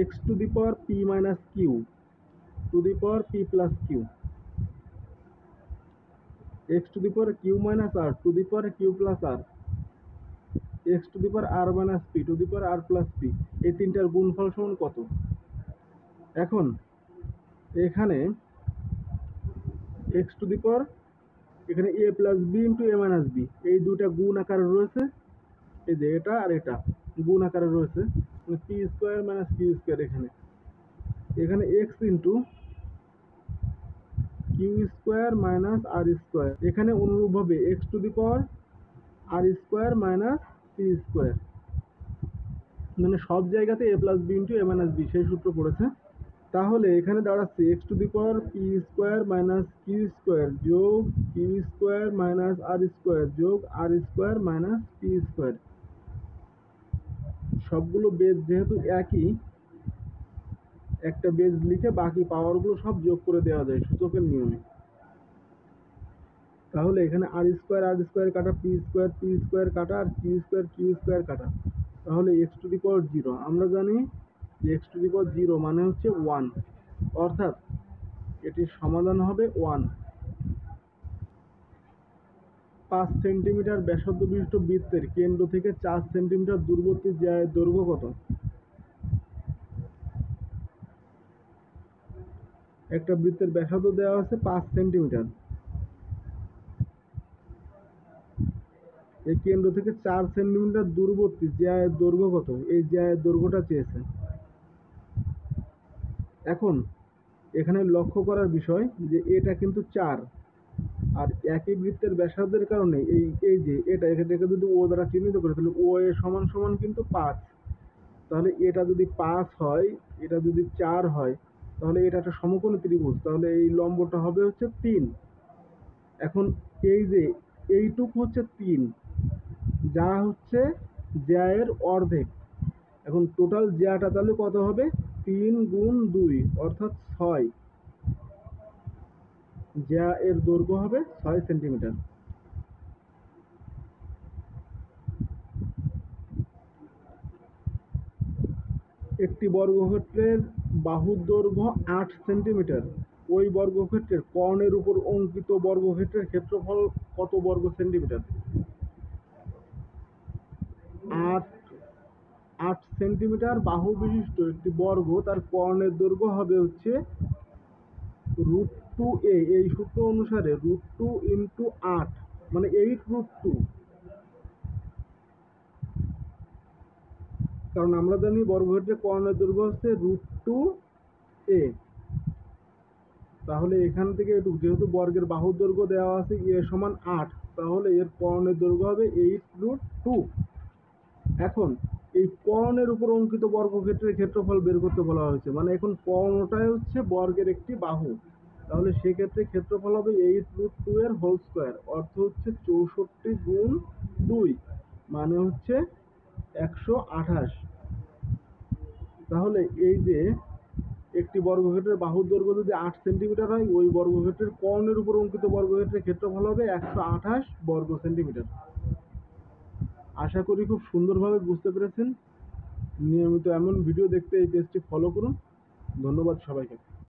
x to the power p minus q to the power p plus q, x to the power q minus r to the power q plus r, x to the power r minus p to the power r plus p, এই তিনটার গুণফল সমান কত? এখন এখানে x to the power এখানে a plus b into a minus b এই দুটা গুণ আকারে রয়েছে, এই যে এটা আর এটা গুণ আকারে রয়েছে, মানে p square minus q square. এখানে x into Q square minus R square, এখানে অনুরূপভাবে X to the power R square minus C square, মানে সব জায়গাতে A plus B into A minus B সেই সূত্র পড়েছে। তাহলে এখানে দাঁড়াচ্ছে X to the power P square minus Q square যোগ Q square minus R square যোগ R square minus P square. সবগুলো বেজ যেহেতু একই, একটা বেজ লিখে বাকি পাওয়ারগুলো সব যোগ করে দেওয়া যায় সূচকের নিয়মে। তাহলে এখানে আর স্কোয়ার কাটা, পি স্কোয়ার কাটা, আর কিউ স্কোয়ার কাটা, তাহলে x to the power zero. আমরা জানি যে x to the power zero মানে হচ্ছে ওয়ান, অর্থাৎ এটির সমাধান হবে ওয়ান। 5 সেন্টিমিটার ব্যাসার্ধ বিশিষ্ট বৃত্তের কেন্দ্র থেকে 4 সেন্টিমিটার দূরবর্তী জ্যায়ের দৈর্ঘ্য কত? একটা বৃত্তের ব্যাসার্ধ দেওয়া আছে 5 সেন্টিমিটার, এই কেন্দ্র থেকে 4 সেন্টিমিটার দূরবর্তী জ্যায়ের দৈর্ঘ্য কত? এই জ্যায়ের দৈর্ঘ্যটা চেয়েছে। এখন এখানে লক্ষ্য করার বিষয় যে এটা কিন্তু 4, আর একই বৃত্তের ব্যাসার্ধের কারণে এই যে এটাকে যদি ও দ্বারা চিহ্নিত করে, তাহলে ও এর সমান সমান কিন্তু 5। তাহলে এটা যদি 5 হয়, এটা যদি 4 হয়, তাহলে এটা একটা সমকোণী ত্রিভুজ, তাহলে এই লম্বটা হবে হচ্ছে 3। এখন এই যে এইটুক হচ্ছে 3, যা হচ্ছে জ্যায়ের অর্ধেক। এখন টোটাল জ্যাটা তাহলে কত হবে? 3 গুণ 2 অর্থাৎ 6। জ্যা এর দৈর্ঘ্য হবে 6 সেন্টিমিটার। একটি বর্গক্ষেত্রের বাহুর দৈর্ঘ্য 8 সেন্টিমিটার, ওই বর্গক্ষেত্রের কর্ণের উপর অঙ্কিত বর্গক্ষেত্রের ক্ষেত্রফল কত বর্গ সেন্টিমিটার? 8 সেন্টিমিটার বাহু বিশিষ্ট একটি বর্গ, তার কর্ণের দৈর্ঘ্য হবে হচ্ছে √2a। এই সূত্র অনুসারে √2 ইন্টু 8 মানে 8√2, কারণ আমরা জানি বর্গক্ষেত্রের কর্ণের দৈর্ঘ্য হচ্ছে √2a। তাহলে এখান থেকে একটু, যেহেতু বর্গের বাহুর দৈর্ঘ্য দেওয়া আছে এ সমান 8, তাহলে এর কর্ণের দৈর্ঘ্য হবে 8√2। এখন এই কর্ণের উপর অঙ্কিত বর্গক্ষেত্রের ক্ষেত্রফল বের করতে বলা হয়েছে, মানে এখন কর্ণটাই হচ্ছে বর্গের একটি বাহু, তাহলে সেক্ষেত্রে ক্ষেত্রফল হবে 8√2 এর হোল স্কোয়ার, অর্থ হচ্ছে 64 গুণ 2 মানে হচ্ছে 128। তাহলে এই যে একটি বর্গক্ষেত্রের বাহুর দৈর্ঘ্য যদি 8 সেন্টিমিটার হয়, ওই বর্গক্ষেত্রের কর্ণের উপর অঙ্কিত বর্গক্ষেত্রের ক্ষেত্রফল হবে 128 বর্গ সেন্টিমিটার। আশা করি খুব সুন্দরভাবে বুঝতে পেরেছেন। নিয়মিত এমন ভিডিও দেখতে এই পেজটি ফলো করুন। ধন্যবাদ সবাইকে।